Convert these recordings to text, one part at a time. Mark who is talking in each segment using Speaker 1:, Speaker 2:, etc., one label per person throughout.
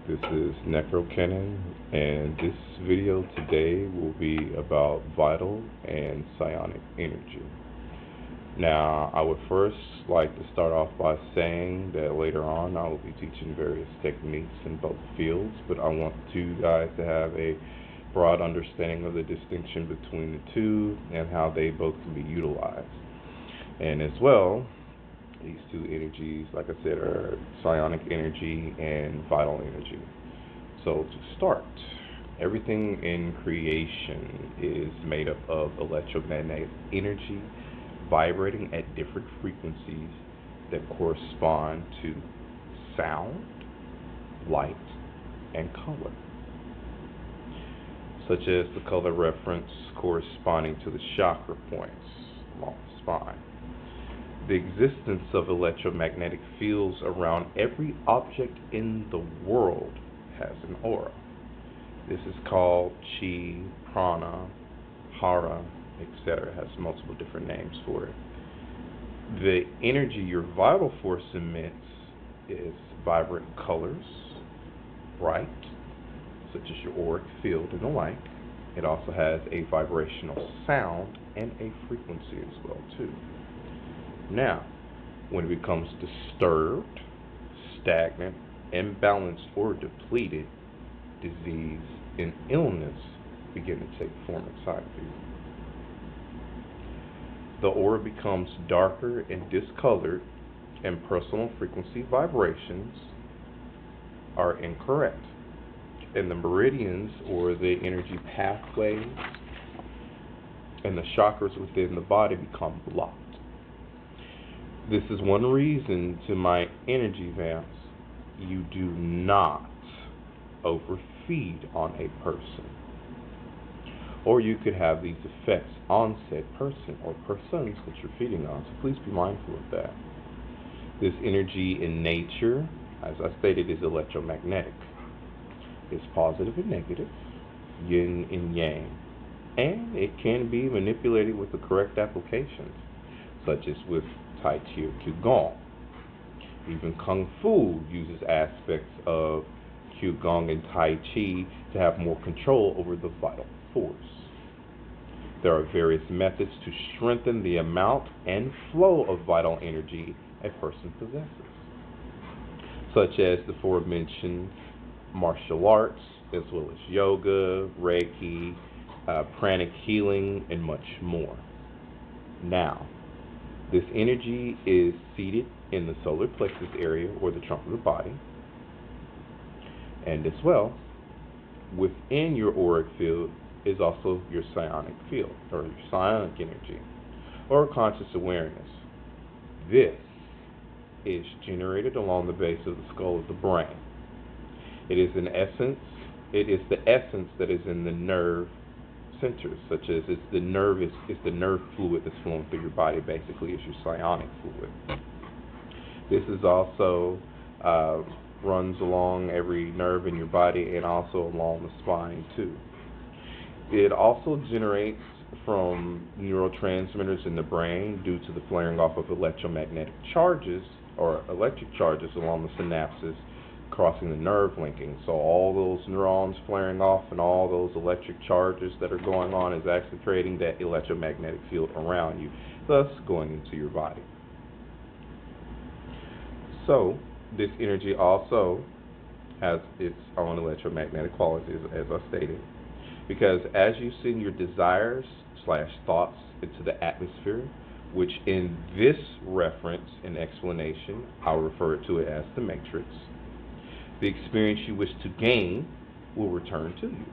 Speaker 1: This is Necrokennan, and this video today will be about vital and psionic energy. Now, I would first like to start off by saying that later on I will be teaching various techniques in both fields, but I want you guys to have a broad understanding of the distinction between the two and how they both can be utilized. And as well, these two energies, like I said, are psionic energy and vital energy. So to start, everything in creation is made up of electromagnetic energy vibrating at different frequencies that correspond to sound, light, and color, such as the color reference corresponding to the chakra points along the spine. The existence of electromagnetic fields around every object in the world has an aura. This is called chi, prana, hara, etc. It has multiple different names for it. The energy your vital force emits is vibrant colors, bright, such as your auric field and the like. It also has a vibrational sound and a frequency as well too. Now, when it becomes disturbed, stagnant, imbalanced, or depleted, disease and illness begin to take form inside of you. The aura becomes darker and discolored, and personal frequency vibrations are incorrect, and the meridians or the energy pathways and the chakras within the body become blocked. This is one reason, to my energy vamps, you do not overfeed on a person, or you could have these effects on said person or persons that you're feeding on, so please be mindful of that. This energy in nature, as I stated, is electromagnetic. It's positive and negative, yin and yang, and it can be manipulated with the correct applications, such as with Tai Chi or Qigong. Even Kung Fu uses aspects of Qigong and Tai Chi to have more control over the vital force. There are various methods to strengthen the amount and flow of vital energy a person possesses, such as the aforementioned martial arts, as well as yoga, Reiki, pranic healing, and much more. Now, this energy is seated in the solar plexus area, or the trunk of the body, and as well, within your auric field is also your psionic field, or your psionic energy, or conscious awareness. This is generated along the base of the skull of the brain. It is the essence that is in the nerve centers, such as it's the nerve fluid that's flowing through your body. Basically, it's your psionic fluid. This is also runs along every nerve in your body and also along the spine too. It also generates from neurotransmitters in the brain due to the flaring off of electromagnetic charges or electric charges along the synapses crossing the nerve linking. So all those neurons flaring off and all those electric charges that are going on is actually creating that electromagnetic field around you, thus going into your body. So this energy also has its own electromagnetic qualities, as I stated, because as you send your desires / thoughts into the atmosphere, which in this reference and explanation I'll refer to it as the matrix, the experience you wish to gain will return to you.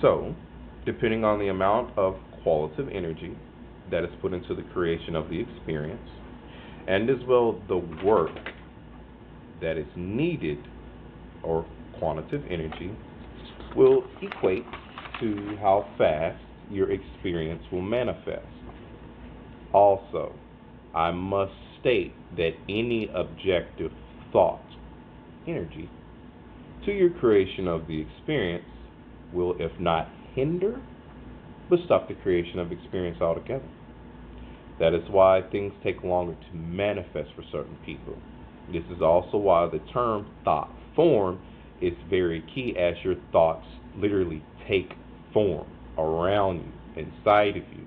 Speaker 1: So, depending on the amount of qualitative energy that is put into the creation of the experience, and as well the work that is needed, or quantitative energy, will equate to how fast your experience will manifest. Also, I must state that any objective thought, energy, to your creation of the experience will, if not hinder, but stop the creation of experience altogether. That is why things take longer to manifest for certain people. This is also why the term thought form is very key, as your thoughts literally take form around you, inside of you.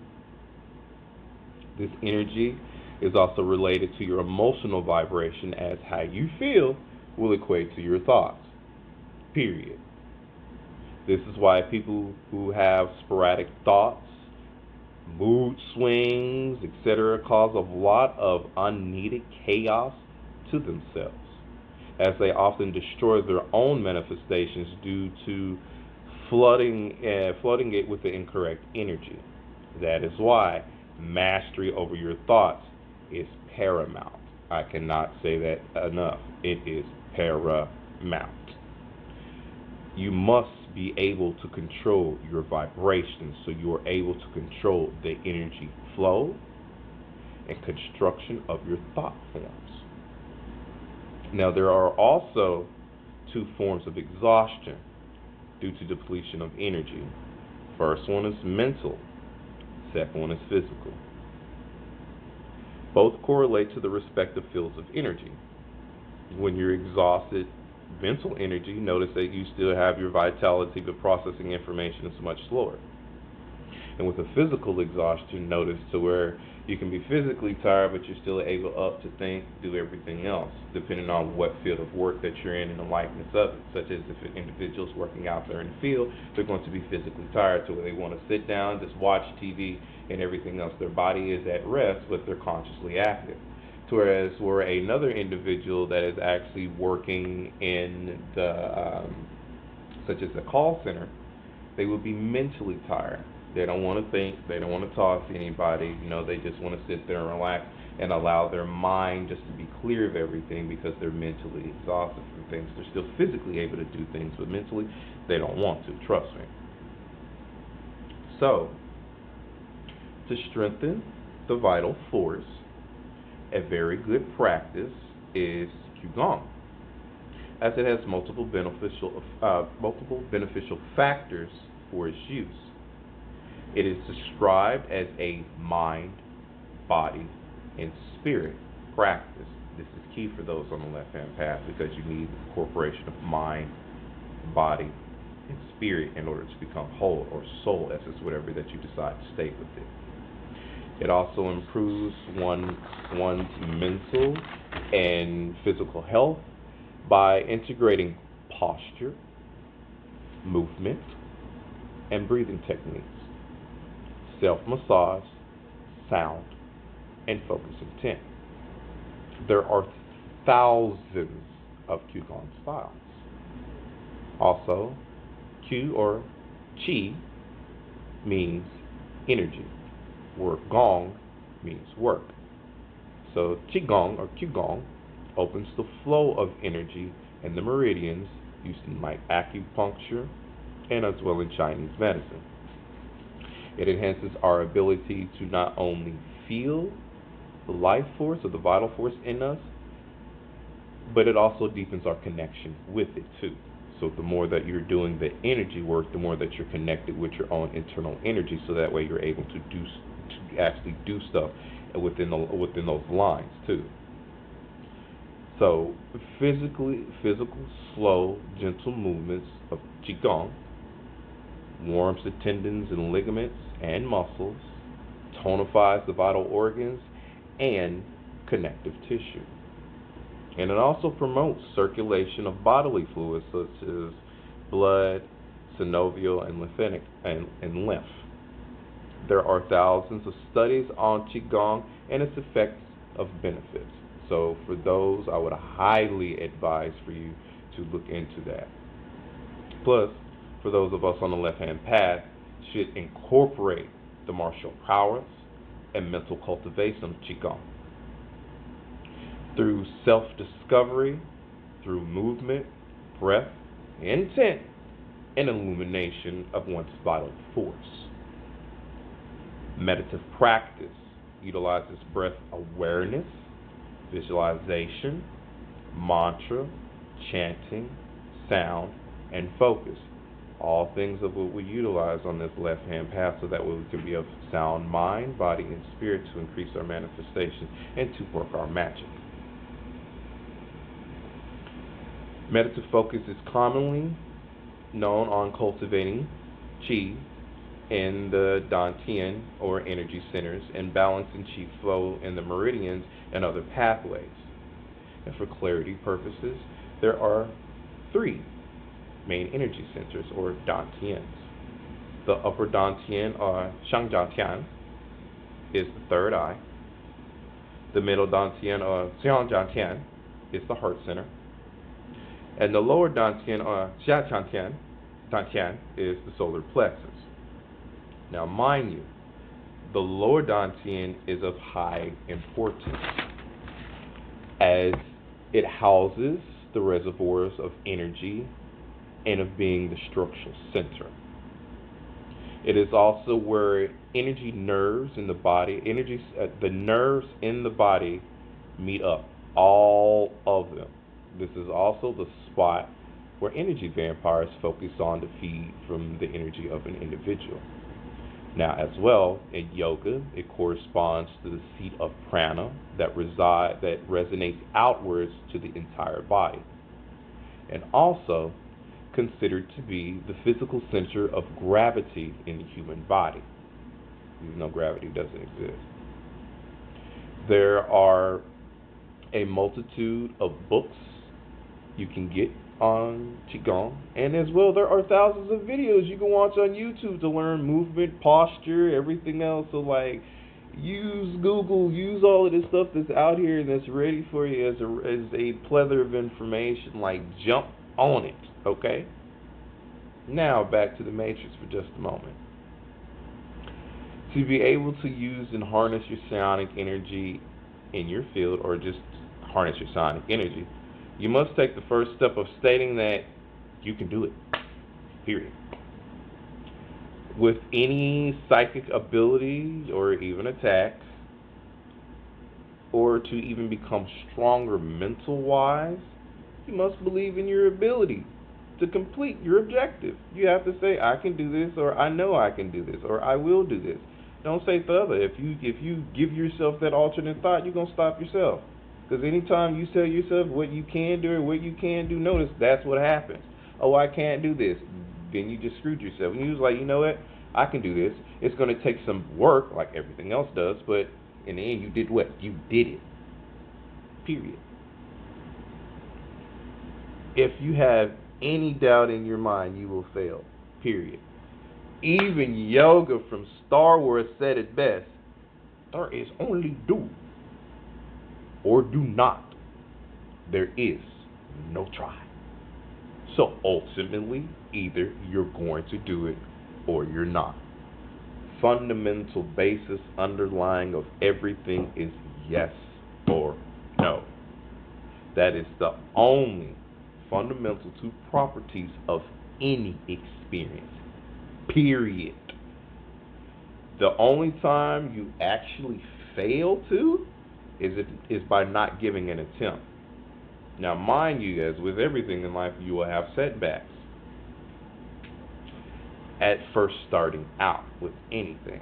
Speaker 1: This energy is also related to your emotional vibration, as how you feel will equate to your thoughts. Period. This is why people who have sporadic thoughts, mood swings, etc., cause a lot of unneeded chaos to themselves, as they often destroy their own manifestations due to flooding it with the incorrect energy. That is why mastery over your thoughts is paramount. I cannot say that enough. It is paramount. You must be able to control your vibrations so you are able to control the energy flow and construction of your thought forms. Now, there are also two forms of exhaustion due to depletion of energy. First one is mental, second one is physical. Both correlate to the respective fields of energy. When you're exhausted, mental energy, notice that you still have your vitality, but processing information is much slower. And with a physical exhaustion, notice to where you can be physically tired, but you're still able up to think, do everything else, depending on what field of work that you're in and the likeness of it. Such as if an individual's working out there in the field, they're going to be physically tired to where they want to sit down, just watch TV and everything else. Their body is at rest, but they're consciously active. Whereas for another individual that is actually working in the, such as a call center, they will be mentally tired. They don't want to think, they don't want to talk to anybody, they just want to sit there and relax and allow their mind just to be clear of everything because they're mentally exhausted from things. They're still physically able to do things, but mentally they don't want to, trust me. So, to strengthen the vital force, a very good practice is Qigong, as it has multiple beneficial factors for its use. It is described as a mind, body, and spirit practice. This is key for those on the left-hand path because you need the incorporation of mind, body, and spirit in order to become whole, or soul essence, whatever that you decide to state with it. It also improves one's mental and physical health by integrating posture, movement, and breathing techniques, self-massage, sound, and focus intent. There are thousands of Qigong styles. Also, Q or Qi means energy, where Gong means work. So Qigong or Qigong opens the flow of energy in the meridians used in like acupuncture and as well in Chinese medicine. It enhances our ability to not only feel the life force or the vital force in us, but it also deepens our connection with it too. So the more that you're doing the energy work, the more that you're connected with your own internal energy, so that way you're able to actually do stuff within those lines too. So physical, slow, gentle movements of Qigong warms the tendons and ligaments and muscles, tonifies the vital organs and connective tissue. And it also promotes circulation of bodily fluids such as blood, synovial, and lymphatic and lymph. There are thousands of studies on Qigong and its effects of benefits. So for those, I would highly advise for you to look into that. Plus, for those of us on the left-hand path, should incorporate the martial prowess and mental cultivation of Qigong. Through self-discovery, through movement, breath, intent, and illumination of one's vital force. Meditative practice utilizes breath awareness, visualization, mantra, chanting, sound, and focus. All things of what we utilize on this left-hand path, so that way we can be of sound mind, body, and spirit to increase our manifestation and to work our magic. Meditative focus is commonly known on cultivating chi in the dantian or energy centers and balancing chi flow in the meridians and other pathways. And for clarity purposes, there are three main energy centers or dantians. The upper dantian or shangdantian is the third eye. The middle dantian or xiangdantian is the heart center. And the lower dantian or xiaqiantian is the solar plexus. Now, mind you, the lower dantian is of high importance as it houses the reservoirs of energy and of being the structural center. It is also where energy nerves in the body, the nerves in the body meet up, all of them. This is also the spot where energy vampires focus on to feed from the energy of an individual. Now, as well, in yoga, it corresponds to the seat of prana that resonates outwards to the entire body, and also considered to be the physical center of gravity in the human body, even though gravity doesn't exist. There are a multitude of books you can get on Qigong, and as well there are thousands of videos you can watch on YouTube to learn movement, posture, everything else. So like, use Google, use all of this stuff that's out here and that's ready for you as a plethora of information. Like, jump on it, okay? Now back to the matrix for just a moment. To be able to use and harness your psionic energy in your field, or just harness your psionic energy, you must take the first step of stating that you can do it, period. With any psychic ability or even attacks, or to even become stronger mental-wise, you must believe in your ability to complete your objective. You have to say, I can do this, or I know I can do this, or I will do this. Don't say the other. If you give yourself that alternate thought, you're going to stop yourself. Because anytime you tell yourself what you can do or what you can do, notice that's what happens. Oh, I can't do this. Then you just screwed yourself. And you was like, you know what? I can do this. It's going to take some work, like everything else does, but in the end, you did what? You did it. Period. If you have any doubt in your mind, you will fail. Period. Even yoga from Star Wars said it best. There is only do or do not. There is no try. So ultimately, either you're going to do it or you're not. Fundamental basis underlying of everything is yes or no. That is the only fundamental two properties of any experience. Period. The only time you actually fail to is by not giving an attempt. Now, mind you, as with everything in life, you will have setbacks at first starting out with anything.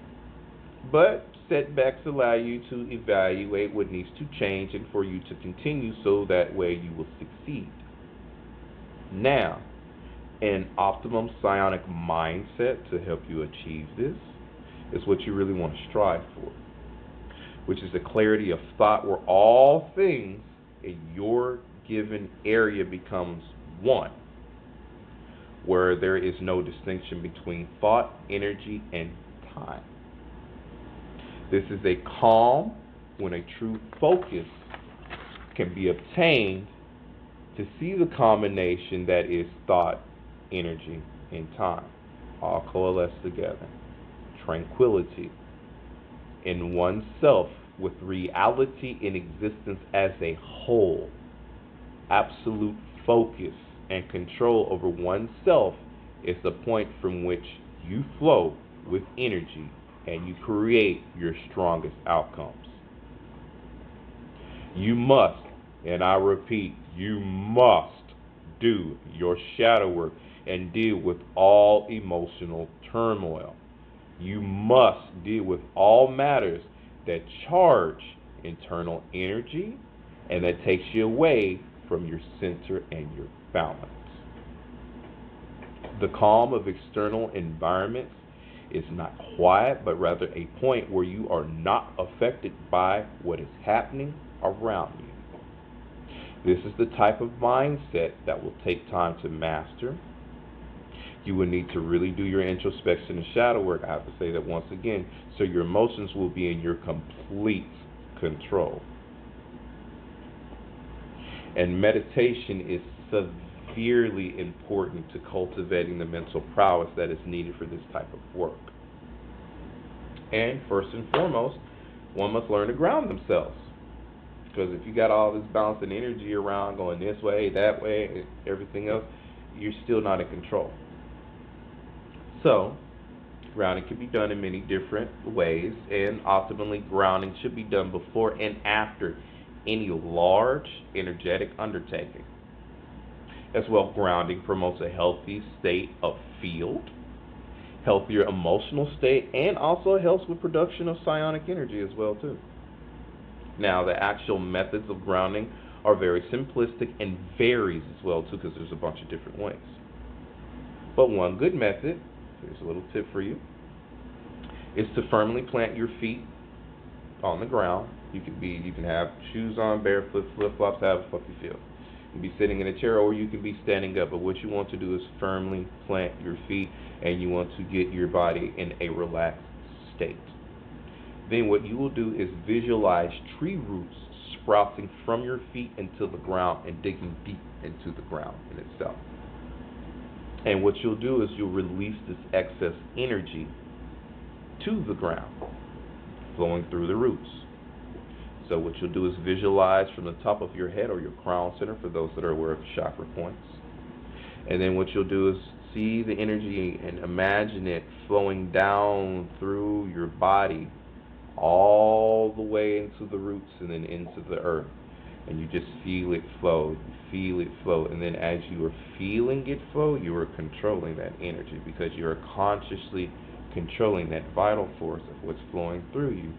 Speaker 1: But setbacks allow you to evaluate what needs to change and for you to continue, so that way you will succeed. Now, an optimum psionic mindset to help you achieve this is what you really want to strive for, which is a clarity of thought where all things in your given area becomes one, where there is no distinction between thought, energy, and time. This is a calm when a true focus can be obtained to see the combination that is thought, energy, and time all coalesce together. Tranquility in oneself with reality in existence as a whole. Absolute focus and control over oneself is the point from which you flow with energy and you create your strongest outcomes. You must, and I repeat, you must do your shadow work and deal with all emotional turmoil. You must deal with all matters that charge internal energy and that takes you away from your center and your balance. The calm of external environments is not quiet, but rather a point where you are not affected by what is happening around you. This is the type of mindset that will take time to master. You will need to really do your introspection and shadow work. I have to say that once again, so your emotions will be in your complete control. And meditation is severely important to cultivating the mental prowess that is needed for this type of work. And first and foremost, one must learn to ground themselves. Because if you got all this balancing energy around going this way, that way, and everything else, you're still not in control. So, grounding can be done in many different ways, and ultimately grounding should be done before and after any large energetic undertaking. As well, grounding promotes a healthy state of field, healthier emotional state, and also helps with production of psionic energy as well too. Now, the actual methods of grounding are very simplistic and varies as well too, because there's a bunch of different ways. But one good method, here's a little tip for you, is to firmly plant your feet on the ground. You can have shoes on, barefoot, flip-flops, however the fuck you feel. You can be sitting in a chair or you can be standing up, but what you want to do is firmly plant your feet, and you want to get your body in a relaxed state. Then what you will do is visualize tree roots sprouting from your feet into the ground and digging deep into the ground in itself. And what you'll do is you'll release this excess energy to the ground, flowing through the roots. So what you'll do is visualize from the top of your head or your crown center, for those that are aware of chakra points. And then what you'll do is see the energy and imagine it flowing down through your body all the way into the roots and then into the earth. And you just feel it flow, and then as you are feeling it flow, you are controlling that energy, because you are consciously controlling that vital force of what's flowing through you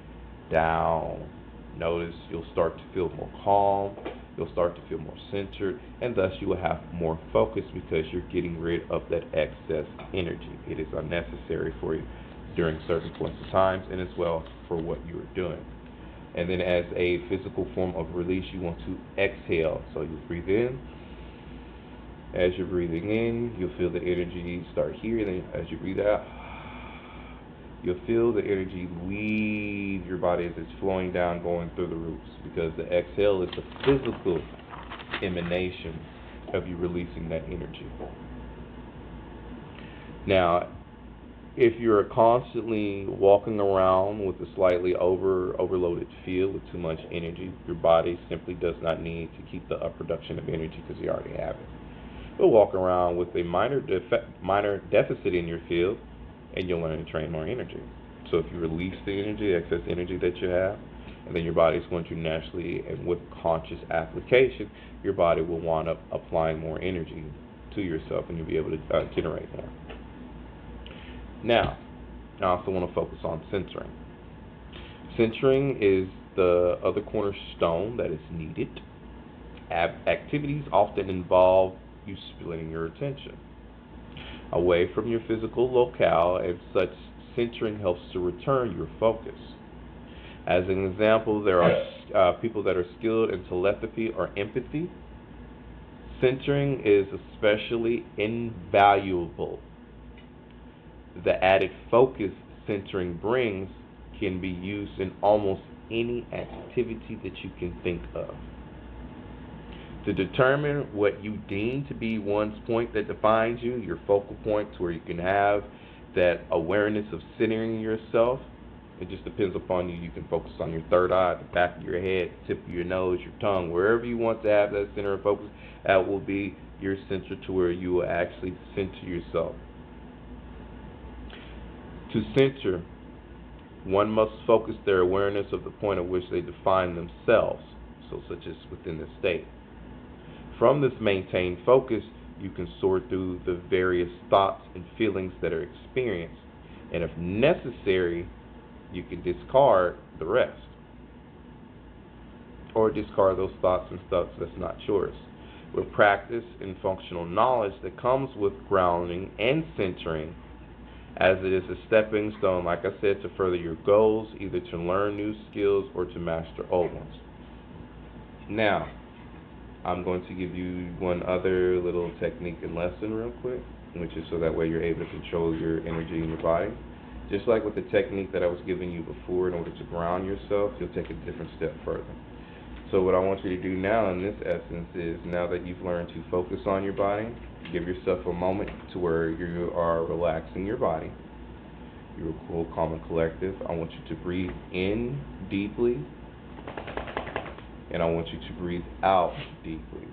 Speaker 1: down. Notice you'll start to feel more calm, you'll start to feel more centered, and thus you will have more focus because you're getting rid of that excess energy. It is unnecessary for you during certain points of times, and as well for what you are doing. And then as a physical form of release, you want to exhale. So you breathe in. As you're breathing in, you'll feel the energy start here. Then as you breathe out, you'll feel the energy leave your body as it's flowing down, going through the roots. Because the exhale is the physical emanation of you releasing that energy. Now, if you're constantly walking around with a slightly overloaded field with too much energy, your body simply does not need to keep the production of energy because you already have it. You'll walk around with a minor deficit in your field, and you'll learn to train more energy. So if you release the energy, the excess energy that you have, and then your body's going to naturally, and with conscious application, your body will wind up applying more energy to yourself, and you'll be able to generate more. Now, I also want to focus on centering. Centering is the other cornerstone that is needed. Activities often involve you splitting your attention away from your physical locale, and such centering helps to return your focus. As an example, there are people that are skilled in telepathy or empathy. Centering is especially invaluable. The added focus centering brings can be used in almost any activity that you can think of. To determine what you deem to be one's point that defines you, your focal point, to where you can have that awareness of centering yourself, it just depends upon you. You can focus on your third eye, the back of your head, tip of your nose, your tongue, wherever you want to have that center of focus, that will be your center to where you will actually center yourself. To center, one must focus their awareness of the point at which they define themselves, so such as within the state. From this maintained focus, you can sort through the various thoughts and feelings that are experienced, and if necessary, you can discard the rest, or discard those thoughts and stuff that's not yours. with practice and functional knowledge that comes with grounding and centering, as it is a stepping stone, like I said, to further your goals, either to learn new skills or to master old ones. Now, I'm going to give you one other little technique and lesson real quick, which is so that way you're able to control your energy in your body. Just like with the technique that I was giving you before, in order to ground yourself, you'll take a different step further. So what I want you to do now in this essence is, now that you've learned to focus on your body, give yourself a moment to where you are relaxing your body. You're cool, calm, and collective. I want you to breathe in deeply, and I want you to breathe out deeply.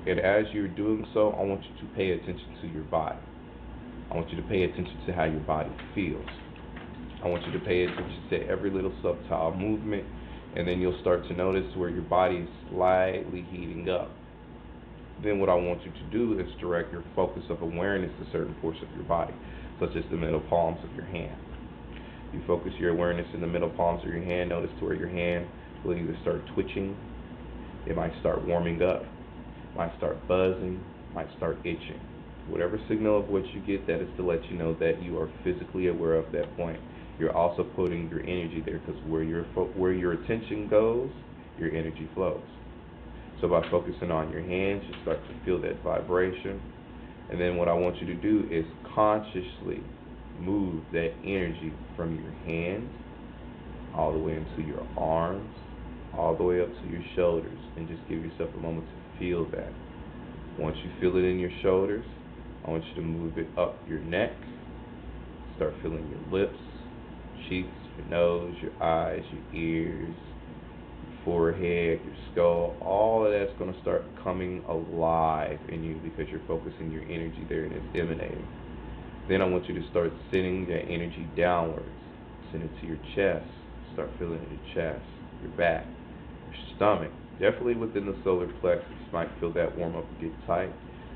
Speaker 1: And as you're doing so, I want you to pay attention to your body. I want you to pay attention to how your body feels. I want you to pay attention to every little subtle movement, and then you'll start to notice where your body is slightly heating up. Then what I want you to do is direct your focus of awareness to certain portions of your body, such as the middle palms of your hand. You focus your awareness in the middle palms of your hand. Notice to where your hand will either start twitching, it might start warming up, might start buzzing, might start itching. Whatever signal of what you get, that is to let you know that you are physically aware of that point. You're also putting your energy there, because where your attention goes, your energy flows. So by focusing on your hands, you start to feel that vibration. And then what I want you to do is consciously move that energy from your hands all the way into your arms, all the way up to your shoulders, and just give yourself a moment to feel that. Once you feel it in your shoulders, I want you to move it up your neck. Start feeling your lips, cheeks, your nose, your eyes, your ears, your forehead, your skull. All of that's going to start coming alive in you, because you're focusing your energy there and it's emanating. Then I want you to start sending that energy downwards. Send it to your chest. Start feeling it in your chest, your back, your stomach. Definitely within the solar plexus. You might feel that warm up and get tight.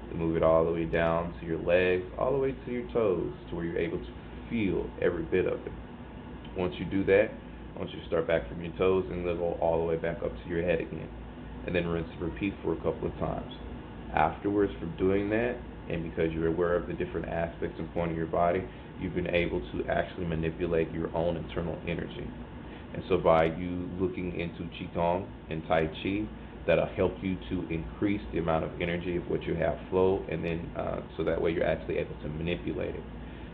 Speaker 1: Then move it all the way down to your legs, all the way to your toes, to where you're able to feel every bit of it. Once you do that, I want you to start back from your toes and then go all the way back up to your head again. And then rinse and repeat for a couple of times. Afterwards, from doing that, and because you're aware of the different aspects and point of your body, you've been able to actually manipulate your own internal energy. And so by you looking into Qigong and Tai Chi, that'll help you to increase the amount of energy of what you have flow, and then so that way you're actually able to manipulate it.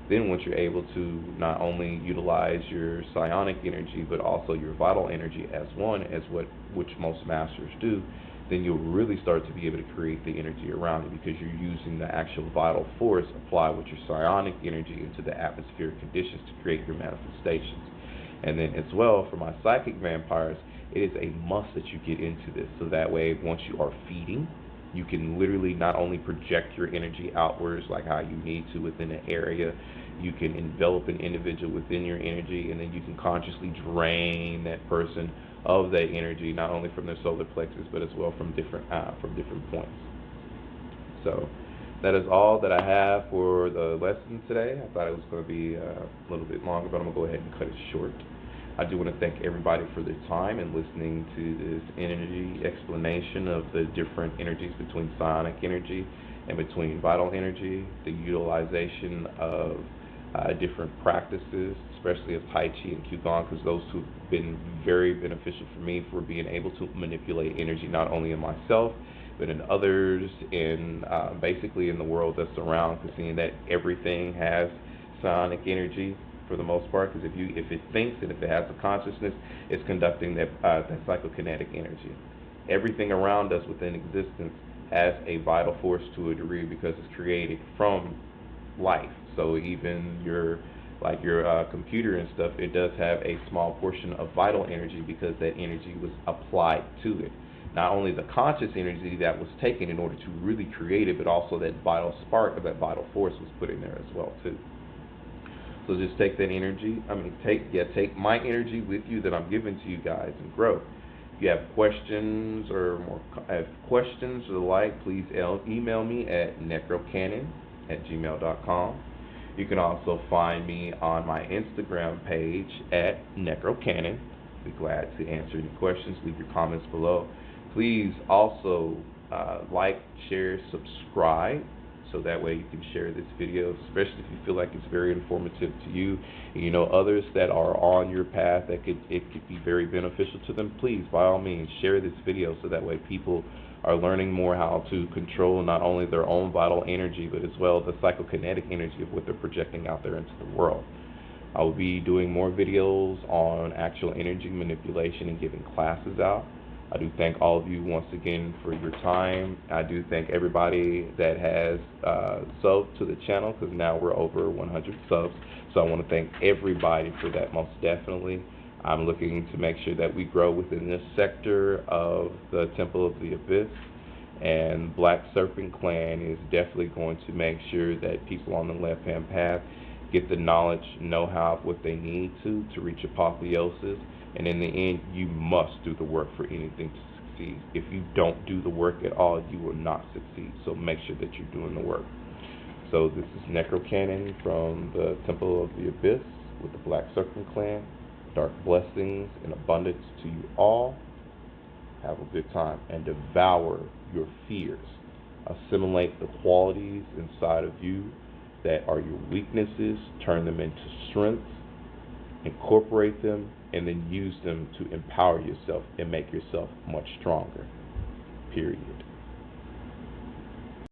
Speaker 1: Then once you're able to not only utilize your psionic energy, but also your vital energy as one, which most masters do, then you'll really start to be able to create the energy around you, because you're using the actual vital force applied with your psionic energy into the atmospheric conditions to create your manifestations. And then as well, for my psychic vampires, it is a must that you get into this, so that way once you are feeding, you can literally not only project your energy outwards like how you need to within an area, you can envelop an individual within your energy, and then you can consciously drain that person of that energy, not only from their solar plexus, but as well from different points. So that is all that I have for the lesson today. I thought it was going to be a little bit longer, but I'm going to go ahead and cut it short. I do want to thank everybody for their time and listening to this energy explanation of the different energies between psionic energy and between vital energy, the utilization of different practices, especially of Tai Chi and Qigong, because those two have been very beneficial for me for being able to manipulate energy not only in myself, but in others, and basically in the world that's around, because seeing that everything has psionic energy for the most part, because if it thinks and if it has a consciousness, it's conducting that psychokinetic energy. Everything around us within existence has a vital force to a degree, because it's created from life. So even your computer and stuff, it does have a small portion of vital energy, because that energy was applied to it. Not only the conscious energy that was taken in order to really create it, but also that vital spark of that vital force was put in there as well too. So just take that energy, take my energy with you that I'm giving to you guys, and grow. If you have questions or the like, please email me at necrocannon@gmail.com. You can also find me on my Instagram page at necrocannon. Be glad to answer any questions. Leave your comments below. Please also like, share, subscribe, so that way you can share this video, especially if you feel like it's very informative to you. And you know others that are on your path that it could be very beneficial to them. Please, by all means, share this video so that way people are learning more how to control not only their own vital energy, but as well the psychokinetic energy of what they're projecting out there into the world. I will be doing more videos on actual energy manipulation and giving classes out. I do thank all of you once again for your time. I do thank everybody that has subbed to the channel, because now we're over 100 subs. So I want to thank everybody for that, most definitely. I'm looking to make sure that we grow within this sector of the Temple of the Abyss. And Black Serpent Clan is definitely going to make sure that people on the left-hand path get the knowledge, know-how of what they need to reach apotheosis. And in the end, you must do the work for anything to succeed. If you don't do the work at all, you will not succeed. So make sure that you're doing the work. So this is Necrocannon from the Temple of the Abyss with the Black Serpent Clan. Dark blessings and abundance to you all. Have a good time and devour your fears. Assimilate the qualities inside of you that are your weaknesses, turn them into strengths, incorporate them, and then use them to empower yourself and make yourself much stronger. Period.